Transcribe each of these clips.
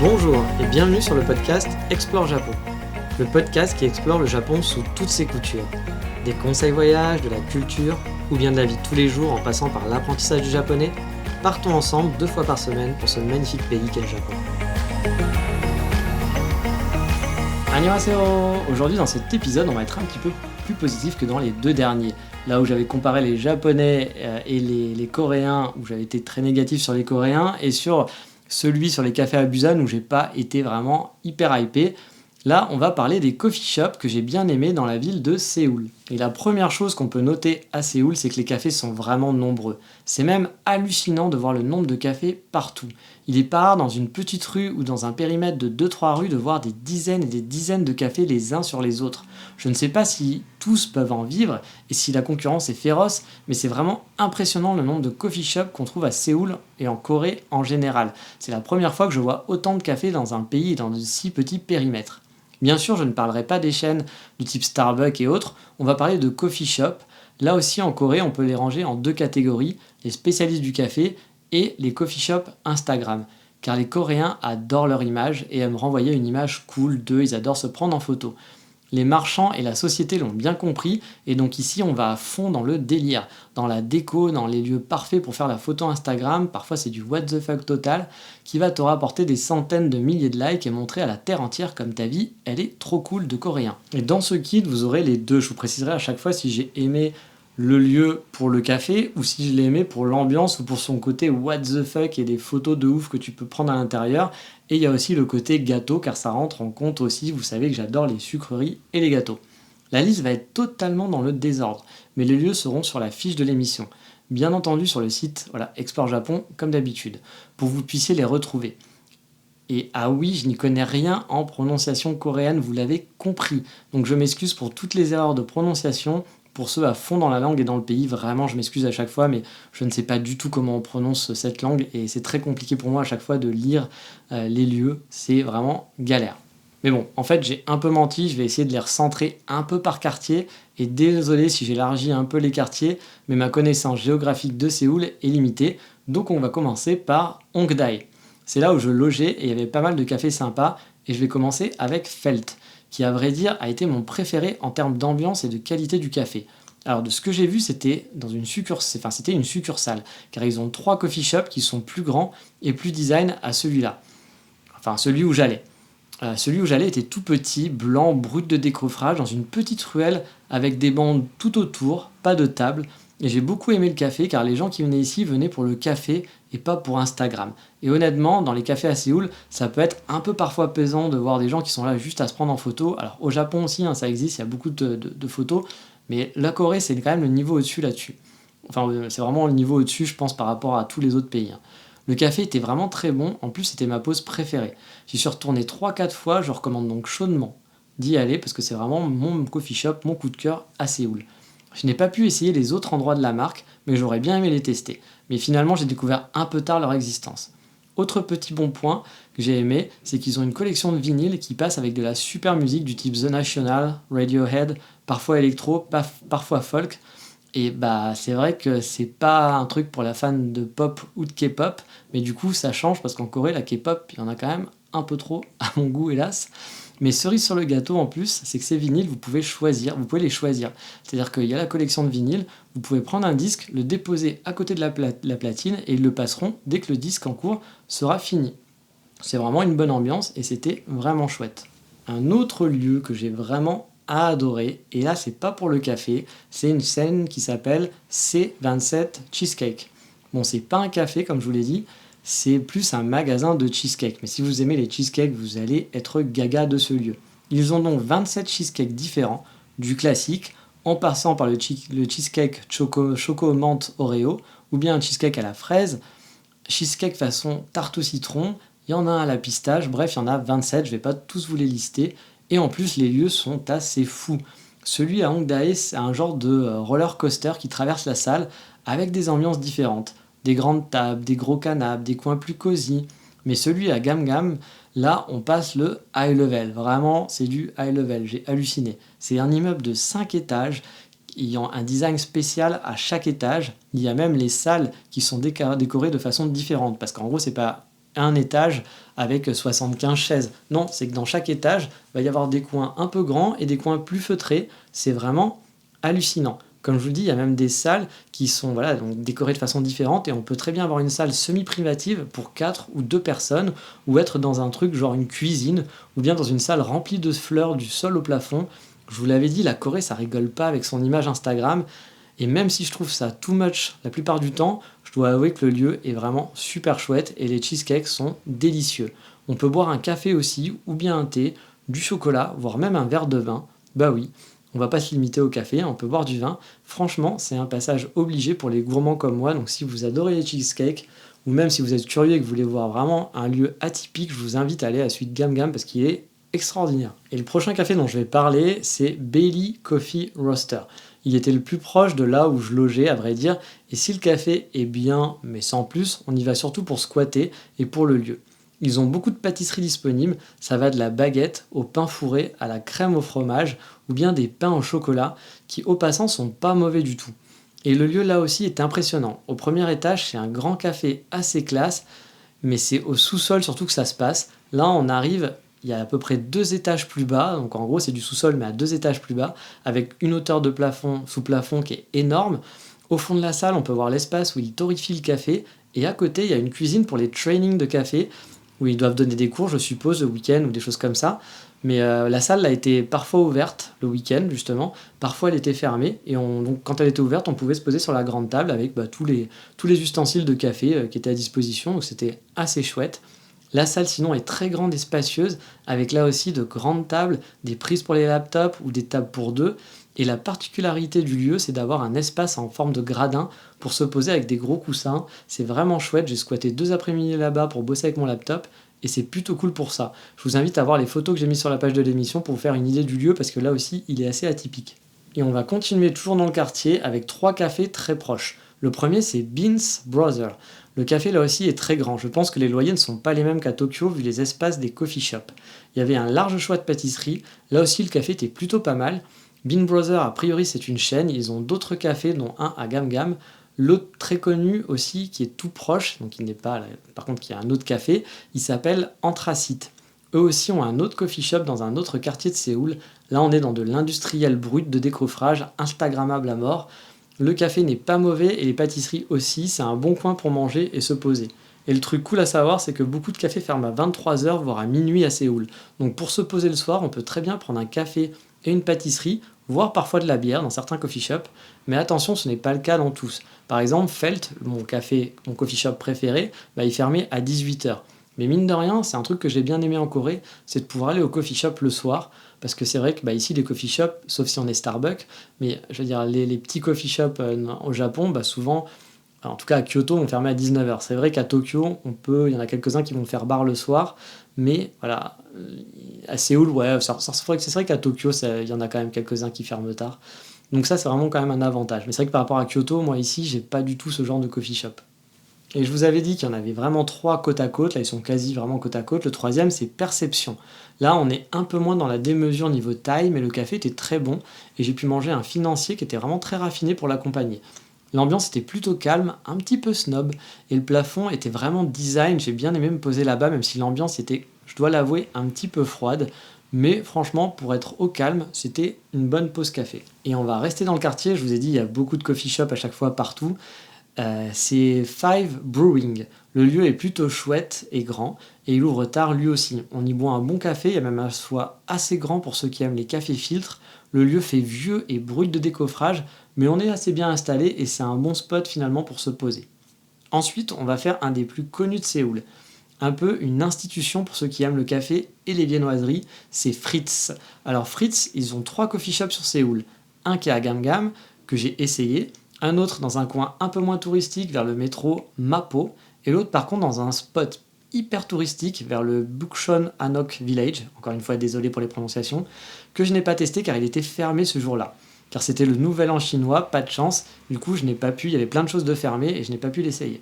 Bonjour et bienvenue sur le podcast Explore Japon, le podcast qui explore le Japon sous toutes ses coutures. Des conseils voyages, de la culture ou bien de la vie de tous les jours en passant par l'apprentissage du japonais, partons ensemble 2 fois par semaine pour ce magnifique pays qu'est le Japon. Annyeonghaseyo! Aujourd'hui dans cet épisode on va être un petit peu plus positif que dans les 2 derniers. Là où j'avais comparé les Japonais et les Coréens, où j'avais été très négatif sur les Coréens, et sur celui sur les cafés à Busan où j'ai pas été vraiment hyper hypé. Là, on va parler des coffee shops que j'ai bien aimés dans la ville de Séoul. Et la première chose qu'on peut noter à Séoul, c'est que les cafés sont vraiment nombreux. C'est même hallucinant de voir le nombre de cafés partout. Il est pas rare dans une petite rue ou dans un périmètre de 2-3 rues de voir des dizaines et des dizaines de cafés les uns sur les autres. Je ne sais pas si tous peuvent en vivre et si la concurrence est féroce, mais c'est vraiment impressionnant le nombre de coffee shops qu'on trouve à Séoul et en Corée en général. C'est la première fois que je vois autant de cafés dans un pays et dans de si petits périmètres. Bien sûr, je ne parlerai pas des chaînes du type Starbucks et autres, on va parler de coffee shop. Là aussi, en Corée, on peut les ranger en 2 catégories, les spécialistes du café et les coffee shops Instagram. Car les Coréens adorent leur image et aiment renvoyer une image cool d'eux, ils adorent se prendre en photo. Les marchands et la société l'ont bien compris, et donc ici on va à fond dans le délire, dans la déco, dans les lieux parfaits pour faire la photo Instagram, parfois c'est du what the fuck total, qui va te rapporter des centaines de milliers de likes et montrer à la terre entière comme ta vie, elle est trop cool de coréen. Et dans ce kit, vous aurez les deux, je vous préciserai à chaque fois si j'ai aimé le lieu pour le café ou si je l'ai aimé pour l'ambiance ou pour son côté what the fuck et des photos de ouf que tu peux prendre à l'intérieur. Et il y a aussi le côté gâteau car ça rentre en compte aussi, vous savez que j'adore les sucreries et les gâteaux. La liste va être totalement dans le désordre, mais les lieux seront sur la fiche de l'émission. Bien entendu sur le site Explore Japon comme d'habitude, pour que vous puissiez les retrouver. Et ah oui, je n'y connais rien en prononciation coréenne, vous l'avez compris. Donc je m'excuse pour toutes les erreurs de prononciation. Pour ceux à fond dans la langue et dans le pays, vraiment je m'excuse à chaque fois, mais je ne sais pas du tout comment on prononce cette langue et c'est très compliqué pour moi à chaque fois de lire les lieux, c'est vraiment galère. Mais bon, en fait j'ai un peu menti, je vais essayer de les recentrer un peu par quartier et désolé si j'élargis un peu les quartiers, mais ma connaissance géographique de Séoul est limitée, donc on va commencer par Hongdae. C'est là où je logeais et il y avait pas mal de cafés sympas et je vais commencer avec Felt, qui à vrai dire a été mon préféré en termes d'ambiance et de qualité du café. Alors de ce que j'ai vu, c'était une succursale, car ils ont 3 coffee shops qui sont plus grands et plus design à celui-là. Enfin, celui où j'allais. Celui où j'allais était tout petit, blanc, brut de décoffrage, dans une petite ruelle avec des bancs tout autour, pas de table. Et j'ai beaucoup aimé le café car les gens qui venaient ici venaient pour le café et pas pour Instagram. Et honnêtement, dans les cafés à Séoul, ça peut être un peu parfois pesant de voir des gens qui sont là juste à se prendre en photo. Alors au Japon aussi, ça existe, il y a beaucoup de photos, mais la Corée, c'est quand même le niveau au-dessus là-dessus. Enfin, c'est vraiment le niveau au-dessus, je pense, par rapport à tous les autres pays. Le café était vraiment très bon, en plus c'était ma pause préférée. J'y suis retourné 3-4 fois, je recommande donc chaudement d'y aller parce que c'est vraiment mon coffee shop, mon coup de cœur à Séoul. Je n'ai pas pu essayer les autres endroits de la marque, mais j'aurais bien aimé les tester. Mais finalement, j'ai découvert un peu tard leur existence. Autre petit bon point que j'ai aimé, c'est qu'ils ont une collection de vinyles qui passe avec de la super musique du type The National, Radiohead, parfois électro, parfois folk. Et c'est vrai que c'est pas un truc pour la fan de pop ou de K-pop, mais du coup ça change parce qu'en Corée, la K-pop, il y en a quand même un peu trop, à mon goût hélas. Mais cerise sur le gâteau en plus, c'est que ces vinyles, vous pouvez les choisir. C'est-à-dire qu'il y a la collection de vinyles, vous pouvez prendre un disque, le déposer à côté de la platine et ils le passeront dès que le disque en cours sera fini. C'est vraiment une bonne ambiance et c'était vraiment chouette. Un autre lieu que j'ai vraiment adoré, et là c'est pas pour le café, c'est une scène qui s'appelle C27 Cheesecake. Bon, c'est pas un café comme je vous l'ai dit, c'est plus un magasin de cheesecake. Mais si vous aimez les cheesecakes, vous allez être gaga de ce lieu. Ils ont donc 27 cheesecakes différents, du classique, en passant par le cheesecake choco menthe Oreo, ou bien un cheesecake à la fraise, cheesecake façon tarte au citron, il y en a un à la pistache, bref, il y en a 27, je vais pas tous vous les lister. Et en plus, les lieux sont assez fous. Celui à Hongdae, c'est un genre de roller coaster qui traverse la salle avec des ambiances différentes. Des grandes tables, des gros canapes, des coins plus cosy. Mais celui à Gamgam, là, on passe le high level. Vraiment, c'est du high level. J'ai halluciné. C'est un immeuble de 5 étages, ayant un design spécial à chaque étage. Il y a même les salles qui sont décorées de façon différente. Parce qu'en gros, c'est pas un étage avec 75 chaises. Non, c'est que dans chaque étage, il va y avoir des coins un peu grands et des coins plus feutrés. C'est vraiment hallucinant. Comme je vous le dis, il y a même des salles qui sont voilà, donc décorées de façon différente et on peut très bien avoir une salle semi-privative pour 4 ou 2 personnes ou être dans un truc genre une cuisine ou bien dans une salle remplie de fleurs du sol au plafond. Je vous l'avais dit, la Corée, ça rigole pas avec son image Instagram. Et même si je trouve ça too much la plupart du temps, je dois avouer que le lieu est vraiment super chouette et les cheesecakes sont délicieux. On peut boire un café aussi, ou bien un thé, du chocolat, voire même un verre de vin. Bah oui, on va pas se limiter au café, on peut boire du vin. Franchement, c'est un passage obligé pour les gourmands comme moi, donc si vous adorez les cheesecakes, ou même si vous êtes curieux et que vous voulez voir vraiment un lieu atypique, je vous invite à aller à celui de Gam Gam parce qu'il est extraordinaire. Et le prochain café dont je vais parler, c'est Bailey Coffee Roaster. Il était le plus proche de là où je logeais, à vrai dire, et si le café est bien, mais sans plus, on y va surtout pour squatter et pour le lieu. Ils ont beaucoup de pâtisseries disponibles, ça va de la baguette au pain fourré à la crème au fromage, ou bien des pains au chocolat, qui au passant sont pas mauvais du tout. Et le lieu là aussi est impressionnant. Au premier étage, c'est un grand café assez classe, mais c'est au sous-sol surtout que ça se passe. Là, on arrive, il y a à peu près 2 étages plus bas, donc en gros c'est du sous-sol mais à 2 étages plus bas, avec une hauteur de plafond sous plafond qui est énorme. Au fond de la salle, on peut voir l'espace où ils torréfient le café, et à côté, il y a une cuisine pour les trainings de café, où ils doivent donner des cours, je suppose, le week-end ou des choses comme ça. Mais la salle a été parfois ouverte le week-end, justement. Parfois, elle était fermée. Et donc, quand elle était ouverte, on pouvait se poser sur la grande table avec tous les ustensiles de café qui étaient à disposition. Donc, c'était assez chouette. La salle, sinon, est très grande et spacieuse, avec là aussi de grandes tables, des prises pour les laptops ou des tables pour deux. Et la particularité du lieu, c'est d'avoir un espace en forme de gradin pour se poser avec des gros coussins. C'est vraiment chouette. J'ai squatté 2 après-midi là-bas pour bosser avec mon laptop. Et c'est plutôt cool pour ça. Je vous invite à voir les photos que j'ai mises sur la page de l'émission pour vous faire une idée du lieu, parce que là aussi, il est assez atypique. Et on va continuer toujours dans le quartier avec 3 cafés très proches. Le premier, c'est Beans Brothers. Le café, là aussi, est très grand. Je pense que les loyers ne sont pas les mêmes qu'à Tokyo, vu les espaces des coffee shops. Il y avait un large choix de pâtisseries. Là aussi, le café était plutôt pas mal. Bean Brothers, a priori, c'est une chaîne. Ils ont d'autres cafés, dont un à Gam Gam. L'autre très connu aussi, qui est tout proche, donc il n'est pas, par contre, qui a un autre café, il s'appelle Anthracite. Eux aussi ont un autre coffee shop dans un autre quartier de Séoul. Là, on est dans de l'industriel brut de décoffrage, instagrammable à mort. Le café n'est pas mauvais et les pâtisseries aussi, c'est un bon coin pour manger et se poser. Et le truc cool à savoir, c'est que beaucoup de cafés ferment à 23h, voire à minuit à Séoul. Donc pour se poser le soir, on peut très bien prendre un café et une pâtisserie, voire parfois de la bière dans certains coffee shops. Mais attention, ce n'est pas le cas dans tous. Par exemple, Felt, mon coffee shop préféré, il fermait à 18h. Mais mine de rien, c'est un truc que j'ai bien aimé en Corée, c'est de pouvoir aller au coffee shop le soir, parce que c'est vrai que ici, les coffee shops, sauf si on est Starbucks, mais je veux dire, les petits coffee shops au Japon, souvent, en tout cas à Kyoto, on fermait à 19h. C'est vrai qu'à Tokyo, il y en a quelques-uns qui vont faire bar le soir, mais voilà, à Séoul, ouais, c'est vrai qu'à Tokyo, il y en a quand même quelques-uns qui ferment tard. Donc ça, c'est vraiment quand même un avantage. Mais c'est vrai que par rapport à Kyoto, moi ici, j'ai pas du tout ce genre de coffee shop. Et je vous avais dit qu'il y en avait vraiment 3 côte à côte, là ils sont quasi vraiment côte à côte. Le troisième, c'est Perception. Là, on est un peu moins dans la démesure niveau taille, mais le café était très bon et j'ai pu manger un financier qui était vraiment très raffiné pour l'accompagner. L'ambiance était plutôt calme, un petit peu snob, et le plafond était vraiment design. J'ai bien aimé me poser là-bas, même si l'ambiance était, je dois l'avouer, un petit peu froide. Mais franchement, pour être au calme, c'était une bonne pause café. Et on va rester dans le quartier, je vous ai dit, il y a beaucoup de coffee shops à chaque fois partout. C'est Five Brewing. Le lieu est plutôt chouette et grand, et il ouvre tard lui aussi. On y boit un bon café, il y a même un choix assez grand pour ceux qui aiment les cafés filtres. Le lieu fait vieux et brut de décoffrage, mais on est assez bien installé et c'est un bon spot finalement pour se poser. Ensuite, on va faire un des plus connus de Séoul. Un peu une institution pour ceux qui aiment le café et les viennoiseries, c'est Fritz. Alors Fritz, ils ont 3 coffee shops sur Séoul. Un qui est à Gam Gam, que j'ai essayé, un autre dans un coin un peu moins touristique vers le métro Mapo, et l'autre par contre dans un spot hyper touristique vers le Bukchon Hanok Village, encore une fois désolé pour les prononciations, que je n'ai pas testé car il était fermé ce jour-là. Car c'était le nouvel an chinois, pas de chance, du coup il y avait plein de choses de fermées et je n'ai pas pu l'essayer.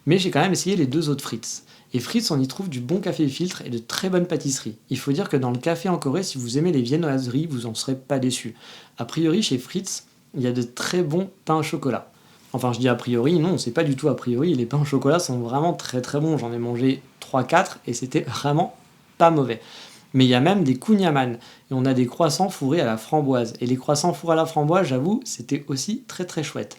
Mais j'ai quand même essayé les 2 autres Fritz. Et Fritz, on y trouve du bon café filtre et de très bonnes pâtisseries. Il faut dire que dans le café en Corée, si vous aimez les viennoiseries, vous en serez pas déçus. A priori, chez Fritz, il y a de très bons pains au chocolat. Enfin, je dis a priori, non, c'est pas du tout a priori, les pains au chocolat sont vraiment très très bons, j'en ai mangé 3-4 et c'était vraiment pas mauvais. Mais il y a même des kouign-amann et on a des croissants fourrés à la framboise. Et les croissants fourrés à la framboise, j'avoue, c'était aussi très très chouette.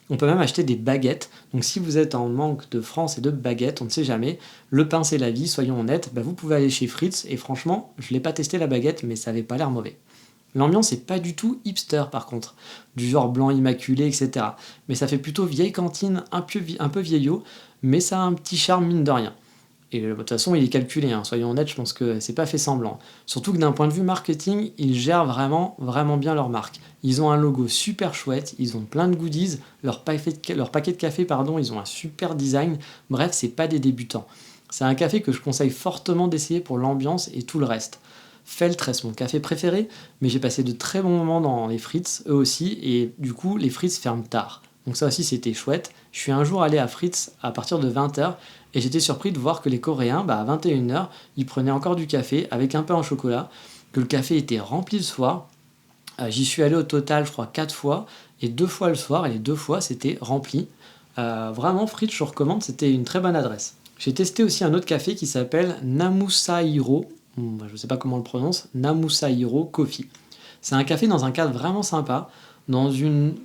On peut même acheter des baguettes. Donc si vous êtes en manque de France et de baguettes, on ne sait jamais. Le pain c'est la vie, soyons honnêtes. Vous pouvez aller chez Fritz et franchement, je l'ai pas testé la baguette, mais ça avait pas l'air mauvais. L'ambiance est pas du tout hipster par contre, du genre blanc immaculé, etc. Mais ça fait plutôt vieille cantine, un peu vieillot, mais ça a un petit charme mine de rien. Et de toute façon, il est calculé, hein, soyons honnêtes, je pense que c'est pas fait semblant. Surtout que d'un point de vue marketing, ils gèrent vraiment, vraiment bien leur marque. Ils ont un logo super chouette, ils ont plein de goodies, leur paquet de café, pardon, ils ont un super design. Bref, c'est pas des débutants. C'est un café que je conseille fortement d'essayer pour l'ambiance et tout le reste. Felt reste mon café préféré, mais j'ai passé de très bons moments dans les Fritz, eux aussi, et du coup, les Fritz ferment tard. Donc ça aussi, c'était chouette. Je suis un jour allé à Fritz à partir de 20h, et j'étais surpris de voir que les Coréens, à 21h, ils prenaient encore du café avec un pain au chocolat, que le café était rempli le soir. J'y suis allé au total, je crois, 4 fois, et 2 fois le soir, et les 2 fois, c'était rempli. Vraiment, Fritz, je recommande, c'était une très bonne adresse. J'ai testé aussi un autre café qui s'appelle Namusahiro, je ne sais pas comment on le prononce, Namusahiro Coffee. C'est un café dans un cadre vraiment sympa, dans une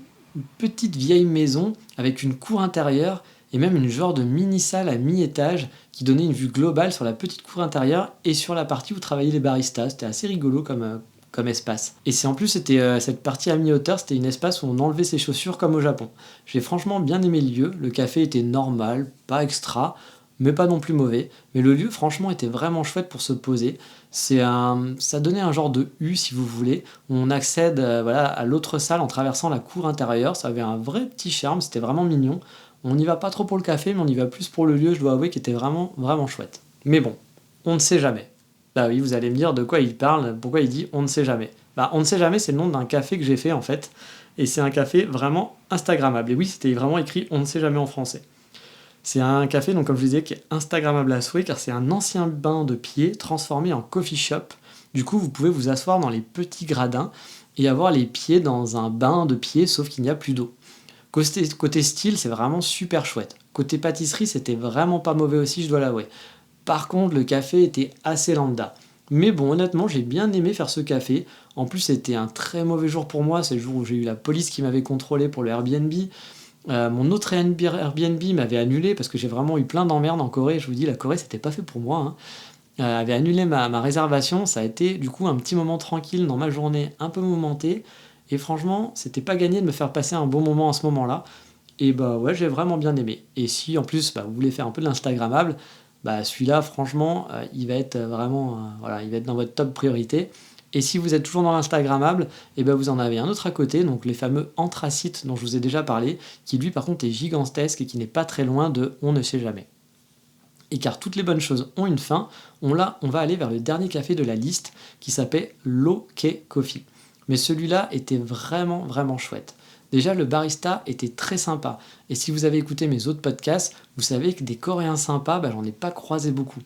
petite vieille maison avec une cour intérieure et même une genre de mini-salle à mi-étage qui donnait une vue globale sur la petite cour intérieure et sur la partie où travaillaient les baristas. C'était assez rigolo comme espace. Et c'est en plus, c'était cette partie à mi-hauteur, c'était une espace où on enlevait ses chaussures comme au Japon. J'ai franchement bien aimé le lieu, le café était normal, pas extra, mais pas non plus mauvais. Mais le lieu, franchement, était vraiment chouette pour se poser. Ça donnait un genre de U, si vous voulez, où on accède à l'autre salle en traversant la cour intérieure. Ça avait un vrai petit charme, c'était vraiment mignon. On n'y va pas trop pour le café, mais on y va plus pour le lieu, je dois avouer, qui était vraiment, vraiment chouette. Mais bon, on ne sait jamais. Bah oui, vous allez me dire de quoi il parle, pourquoi il dit on ne sait jamais. On ne sait jamais, c'est le nom d'un café que j'ai fait en fait. Et c'est un café vraiment Instagrammable. Et oui, c'était vraiment écrit on ne sait jamais en français. C'est un café, donc comme je vous disais, qui est Instagrammable à souhait, car c'est un ancien bain de pied transformé en coffee shop. Du coup, vous pouvez vous asseoir dans les petits gradins et avoir les pieds dans un bain de pied, sauf qu'il n'y a plus d'eau. Côté style, c'est vraiment super chouette. Côté pâtisserie, c'était vraiment pas mauvais aussi, je dois l'avouer. Par contre, le café était assez lambda. Mais bon, honnêtement, j'ai bien aimé faire ce café. En plus, c'était un très mauvais jour pour moi. C'est le jour où j'ai eu la police qui m'avait contrôlé pour le Airbnb. Mon autre Airbnb m'avait annulé parce que j'ai vraiment eu plein d'emmerdes en Corée. Je vous dis, la Corée, c'était pas fait pour moi, hein. Avait annulé ma réservation. Ça a été du coup un petit moment tranquille dans ma journée, un peu mouvementée. Et franchement, c'était pas gagné de me faire passer un bon moment à ce moment-là. Et ouais, j'ai vraiment bien aimé. Et si en plus vous voulez faire un peu de l'Instagrammable, celui-là, franchement, il va être vraiment, il va être dans votre top priorité. Et si vous êtes toujours dans l'Instagrammable, vous en avez un autre à côté, donc les fameux anthracites dont je vous ai déjà parlé, qui lui par contre est gigantesque et qui n'est pas très loin de on ne sait jamais. Et car toutes les bonnes choses ont une fin, on va aller vers le dernier café de la liste qui s'appelle Loke Coffee. Mais celui-là était vraiment, vraiment chouette. Déjà, le barista était très sympa. Et si vous avez écouté mes autres podcasts, vous savez que des Coréens sympas, j'en ai pas croisé beaucoup.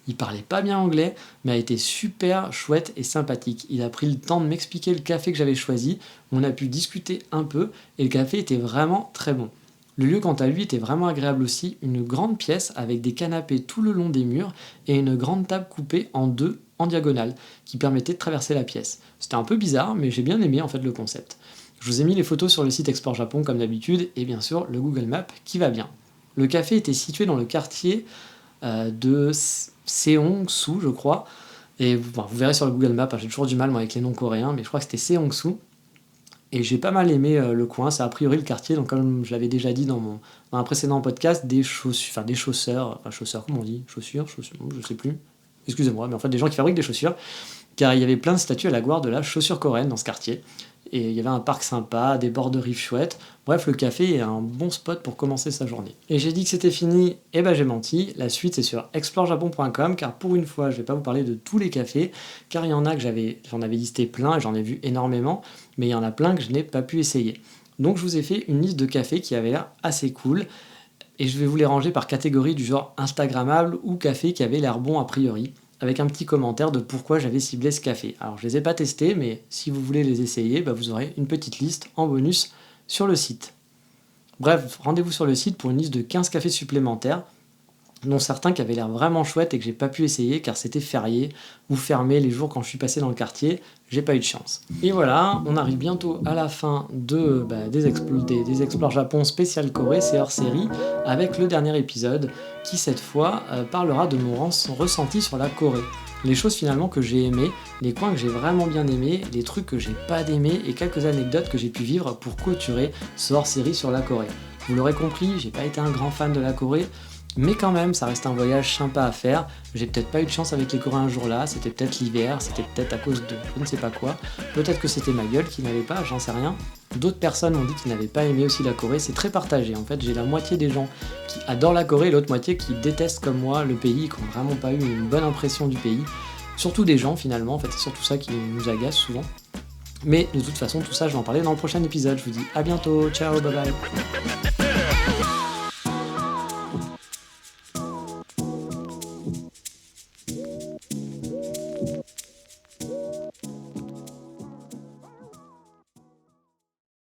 Il parlait pas bien anglais, mais a été super chouette et sympathique. Il a pris le temps de m'expliquer le café que j'avais choisi. On a pu discuter un peu et le café était vraiment très bon. Le lieu, quant à lui, était vraiment agréable aussi. Une grande pièce avec des canapés tout le long des murs et une grande table coupée en deux en diagonale qui permettait de traverser la pièce. C'était un peu bizarre, mais j'ai bien aimé en fait le concept. Je vous ai mis les photos sur le site Explore Japon comme d'habitude et bien sûr le Google Maps qui va bien. Le café était situé dans le quartier de Seongsu, je crois. Et vous verrez sur le Google Maps, j'ai toujours du mal moi, avec les noms coréens, mais je crois que c'était Seongsu. Et j'ai pas mal aimé le coin, c'est a priori le quartier, donc comme je l'avais déjà dit dans un précédent podcast, des chausseurs, comment on dit chaussures, je sais plus, excusez-moi, mais en fait des gens qui fabriquent des chaussures, car il y avait plein de statues à la gloire de la chaussure coréenne dans ce quartier. Et il y avait un parc sympa, des bords de rive chouettes. Bref, le café est un bon spot pour commencer sa journée. Et j'ai dit que c'était fini, et j'ai menti. La suite, c'est sur explorejapon.com, car pour une fois, je vais pas vous parler de tous les cafés, car il y en a que j'en avais listé plein, et j'en ai vu énormément, mais il y en a plein que je n'ai pas pu essayer. Donc je vous ai fait une liste de cafés qui avait l'air assez cool, et je vais vous les ranger par catégorie du genre Instagrammable ou café qui avait l'air bon a priori, avec un petit commentaire de pourquoi j'avais ciblé ce café. Alors je les ai pas testés, mais si vous voulez les essayer, vous aurez une petite liste en bonus sur le site. Bref, rendez-vous sur le site pour une liste de 15 cafés supplémentaires. dont certains qui avaient l'air vraiment chouettes et que j'ai pas pu essayer car c'était férié ou fermé les jours quand je suis passé dans le quartier, j'ai pas eu de chance. Et voilà, on arrive bientôt à la fin des Explore Japon spécial Corée, c'est hors série, avec le dernier épisode qui cette fois parlera de mon ressenti sur la Corée. Les choses finalement que j'ai aimées, les coins que j'ai vraiment bien aimés, les trucs que j'ai pas aimés et quelques anecdotes que j'ai pu vivre pour clôturer ce hors série sur la Corée. Vous l'aurez compris, j'ai pas été un grand fan de la Corée, mais quand même, ça reste un voyage sympa à faire. J'ai peut-être pas eu de chance avec les Coréens un jour-là, c'était peut-être l'hiver, c'était peut-être à cause de je ne sais pas quoi. Peut-être que c'était ma gueule qui n'allait pas, j'en sais rien. D'autres personnes m'ont dit qu'ils n'avaient pas aimé aussi la Corée, c'est très partagé. En fait, j'ai la moitié des gens qui adorent la Corée et l'autre moitié qui détestent comme moi le pays, qui n'ont vraiment pas eu une bonne impression du pays. Surtout des gens finalement, en fait, c'est surtout ça qui nous agace souvent. Mais de toute façon, tout ça, je vais en parler dans le prochain épisode. Je vous dis à bientôt, ciao, bye bye.